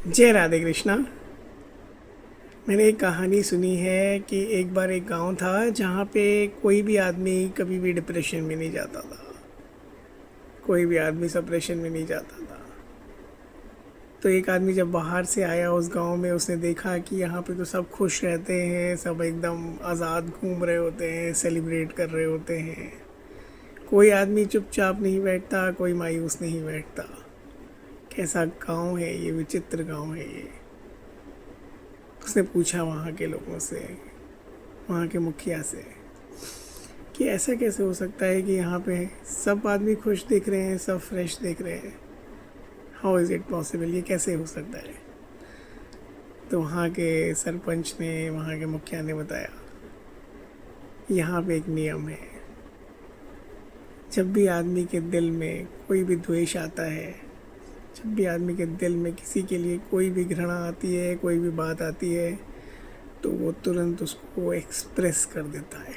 जय राधे कृष्णा। मैंने एक कहानी सुनी है कि एक बार एक गांव था जहाँ पे कोई भी आदमी कभी भी डिप्रेशन में नहीं जाता था। कोई भी आदमी सप्रेशन में नहीं जाता था। तो एक आदमी जब बाहर से आया उस गांव में, उसने देखा कि यहाँ पे तो सब खुश रहते हैं, सब एकदम आज़ाद घूम रहे होते हैं, सेलिब्रेट कर रहे होते हैं। कोई आदमी चुपचाप नहीं बैठता, कोई मायूस नहीं बैठता। कैसा गांव है ये, विचित्र गांव है ये। उसने पूछा वहाँ के लोगों से, वहाँ के मुखिया से, कि ऐसा कैसे हो सकता है कि यहाँ पे सब आदमी खुश दिख रहे हैं, सब फ्रेश दिख रहे हैं। हाउ इज़ इट पॉसिबल, ये कैसे हो सकता है। तो वहाँ के सरपंच ने, वहाँ के मुखिया ने बताया, यहाँ पे एक नियम है। जब भी आदमी के दिल में कोई भी द्वेष आता है, जब भी आदमी के दिल में किसी के लिए कोई भी घृणा आती है, कोई भी बात आती है, तो वो तुरंत उसको एक्सप्रेस कर देता है।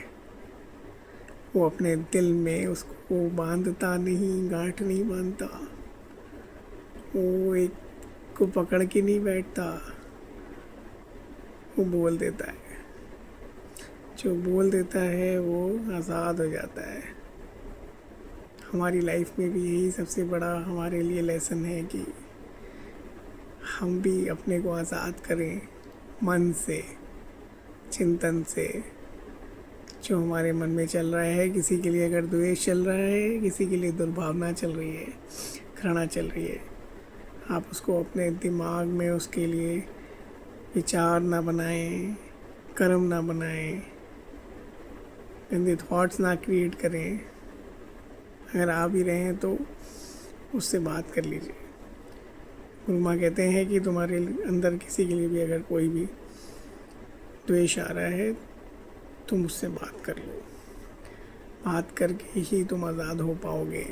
वो अपने दिल में उसको बांधता नहीं, गांठ नहीं बांधता। वो एक को पकड़ के नहीं बैठता, वो बोल देता है। जो बोल देता है वो आज़ाद हो जाता है। हमारी लाइफ में भी यही सबसे बड़ा हमारे लिए लेसन है कि हम भी अपने को आज़ाद करें, मन से, चिंतन से। जो हमारे मन में चल रहा है, किसी के लिए अगर द्वेष चल रहा है, किसी के लिए दुर्भावना चल रही है, घृणा चल रही है, आप उसको अपने दिमाग में उसके लिए विचार ना बनाएं, कर्म ना बनाएं, गंदे थॉट्स ना क्रिएट करें। अगर आ भी रहे हैं तो उससे बात कर लीजिए। गुरु माँ कहते हैं कि तुम्हारे अंदर किसी के लिए भी अगर कोई भी द्वेष आ रहा है, तुम उससे बात कर लो। बात करके ही तुम आज़ाद हो पाओगे।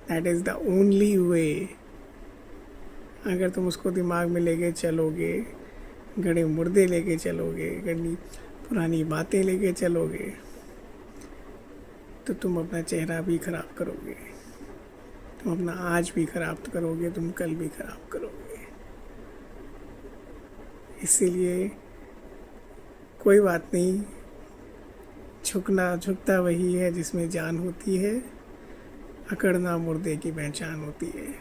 That is the only way. अगर तुम उसको दिमाग में लेके चलोगे, गड़े मुर्दे लेके चलोगे, गड़ी पुरानी बातें लेके चलोगे, तो तुम अपना चेहरा भी ख़राब करोगे। तुम अपना आज भी ख़राब करोगे, तुम कल भी ख़राब करोगे। इसीलिए कोई बात नहीं, झुकता वही है जिसमें जान होती है, अकड़ना मुर्दे की पहचान होती है।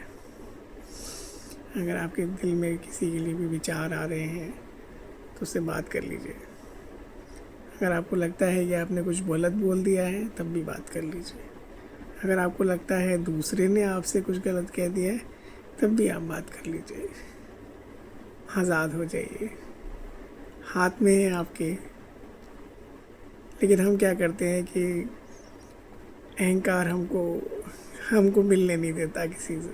अगर आपके दिल में किसी के लिए भी विचार आ रहे हैं तो उससे बात कर लीजिए। अगर आपको लगता है कि आपने कुछ गलत बोल दिया है, तब भी बात कर लीजिए। अगर आपको लगता है दूसरे ने आपसे कुछ गलत कह दिया है, तब भी आप बात कर लीजिए। आज़ाद हो जाइए, हाथ में है आपके। लेकिन हम क्या करते हैं कि अहंकार हमको हमको मिलने नहीं देता किसी से।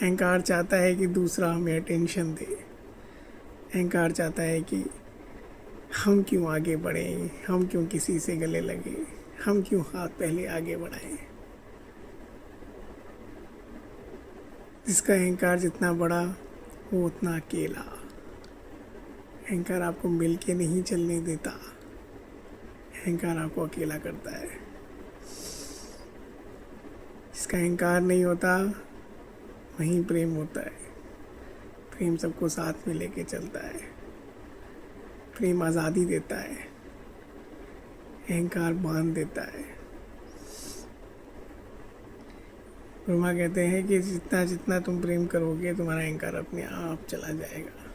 अहंकार चाहता है कि दूसरा हमें अटेंशन दे। अहंकार चाहता है कि हम क्यों आगे बढ़ें, हम क्यों किसी से गले लगे, हम क्यों हाथ पहले आगे बढ़ाएं। जिसका अहंकार जितना बड़ा, वो उतना अकेला। अहंकार आपको मिल के नहीं चलने देता, अहंकार आपको अकेला करता है। जिसका अहंकार नहीं होता, वहीं प्रेम होता है। प्रेम सबको साथ में लेके चलता है। प्रेम आज़ादी देता है, अहंकार बांध देता है। ब्रह्मा कहते हैं कि जितना जितना तुम प्रेम करोगे, तुम्हारा अहंकार अपने आप चला जाएगा।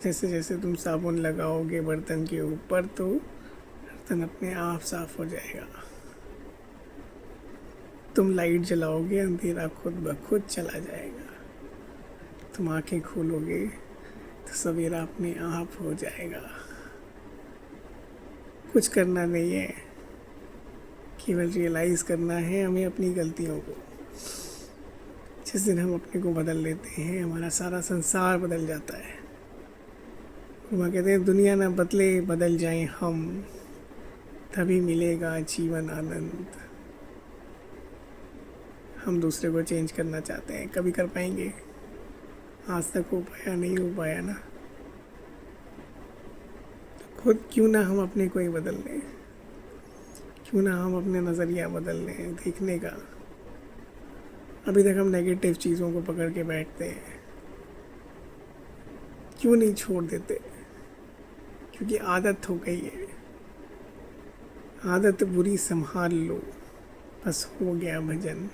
जैसे जैसे तुम साबुन लगाओगे बर्तन के ऊपर, तो बर्तन अपने आप साफ हो जाएगा। तुम लाइट जलाओगे, अंधेरा खुद ब खुद चला जाएगा। तुम आंखें खोलोगे तो सवेरा अपने आप हो जाएगा। कुछ करना नहीं है, केवल रियलाइज़ करना है हमें अपनी गलतियों को। जिस दिन हम अपने को बदल लेते हैं, हमारा सारा संसार बदल जाता है। वह कहते हैं दुनिया ना बदले, बदल जाएं हम, तभी मिलेगा जीवन आनंद। हम दूसरे को चेंज करना चाहते हैं, कभी कर पाएंगे? आज तक हो पाया नहीं, हो पाया ना। तो खुद क्यों ना हम अपने को ही बदल लें, क्यों ना हम अपने नज़रिया बदल लें देखने का। अभी तक हम नेगेटिव चीज़ों को पकड़ के बैठते हैं, क्यों नहीं छोड़ देते? क्योंकि आदत हो गई है। आदत बुरी संभाल लो, बस हो गया भजन।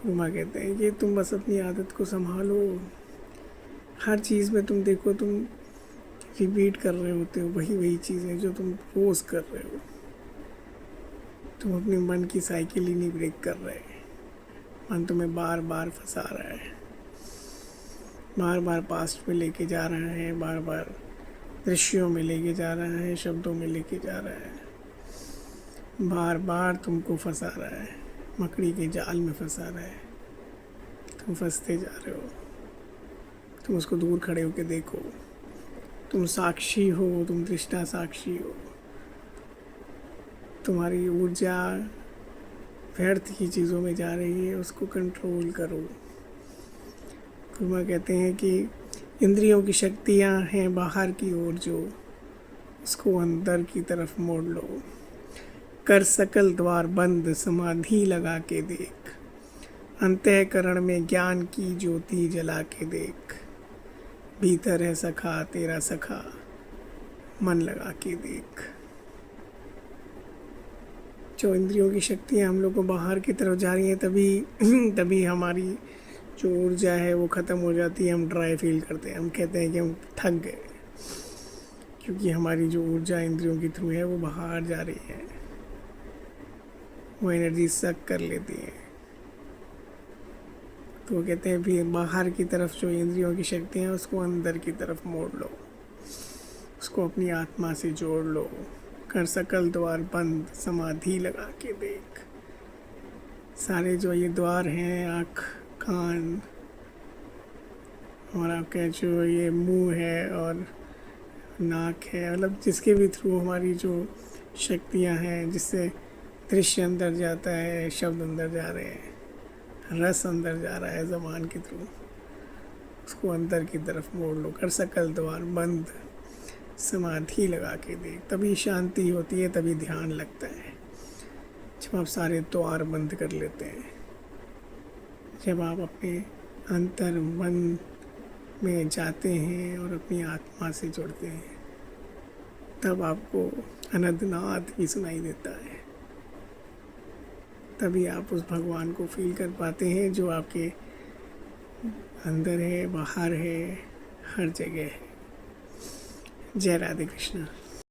उमा कहते हैं कि तुम बस अपनी आदत को संभालो। हर चीज़ में तुम देखो, तुम रिपीट कर रहे होते हो वही वही चीज़ें जो तुम रोज कर रहे हो। तुम अपने मन की साइकिल ही नहीं ब्रेक कर रहे। मन तुम्हें बार बार फंसा रहा है, बार बार पास्ट में लेके जा रहा है, बार बार दृश्यों में लेके जा रहा है, शब्दों में लेके जा रहा है, बार बार तुमको फंसा रहा है, मकड़ी के जाल में फंसा रहा है। तुम फंसते जा रहे हो। तुम उसको दूर खड़े होके देखो। तुम साक्षी हो, तुम दृष्टा साक्षी हो। तुम्हारी ऊर्जा व्यर्थ की चीज़ों में जा रही है, उसको कंट्रोल करो। कुर्मा कहते हैं कि इंद्रियों की शक्तियाँ हैं बाहर की ओर, जो उसको अंदर की तरफ मोड़ लो। कर सकल द्वार बंद, समाधि लगा के देख। अंतःकरण में ज्ञान की ज्योति जला के देख। भीतर है सखा तेरा सखा, मन लगा के देख। जो इंद्रियों की शक्तियाँ हम लोग को बाहर की तरफ जा रही हैं, तभी हमारी जो ऊर्जा है वो ख़त्म हो जाती है। हम ड्राई फील करते हैं, हम कहते हैं कि हम थक गए, क्योंकि हमारी जो ऊर्जा इंद्रियों के थ्रू है वो बाहर जा रही है, वो एनर्जी सक कर लेती है। तो वो कहते हैं भी बाहर की तरफ जो इंद्रियों की शक्तियाँ हैं उसको अंदर की तरफ मोड़ लो, उसको अपनी आत्मा से जोड़ लो। कर सकल द्वार बंद, समाधि लगा के देख। सारे जो ये द्वार हैं, आँख, कान और आपका जो ये मुंह है और नाक है, मतलब जिसके भी थ्रू हमारी जो शक्तियाँ हैं, जिससे दृश्य अंदर जाता है, शब्द अंदर जा रहे हैं, रस अंदर जा रहा है ज़बान के थ्रू, उसको अंदर की तरफ मोड़ लो। कर सकल द्वार बंद, समाधि लगा के देख। तभी शांति होती है, तभी ध्यान लगता है, जब आप सारे द्वार बंद कर लेते हैं, जब आप अपने अंतर मन में जाते हैं और अपनी आत्मा से जुड़ते हैं, तब आपको अनंतनाद भी सुनाई देता है। तभी आप उस भगवान को फील कर पाते हैं जो आपके अंदर है, बाहर है, हर जगह है। जय राधे कृष्णा।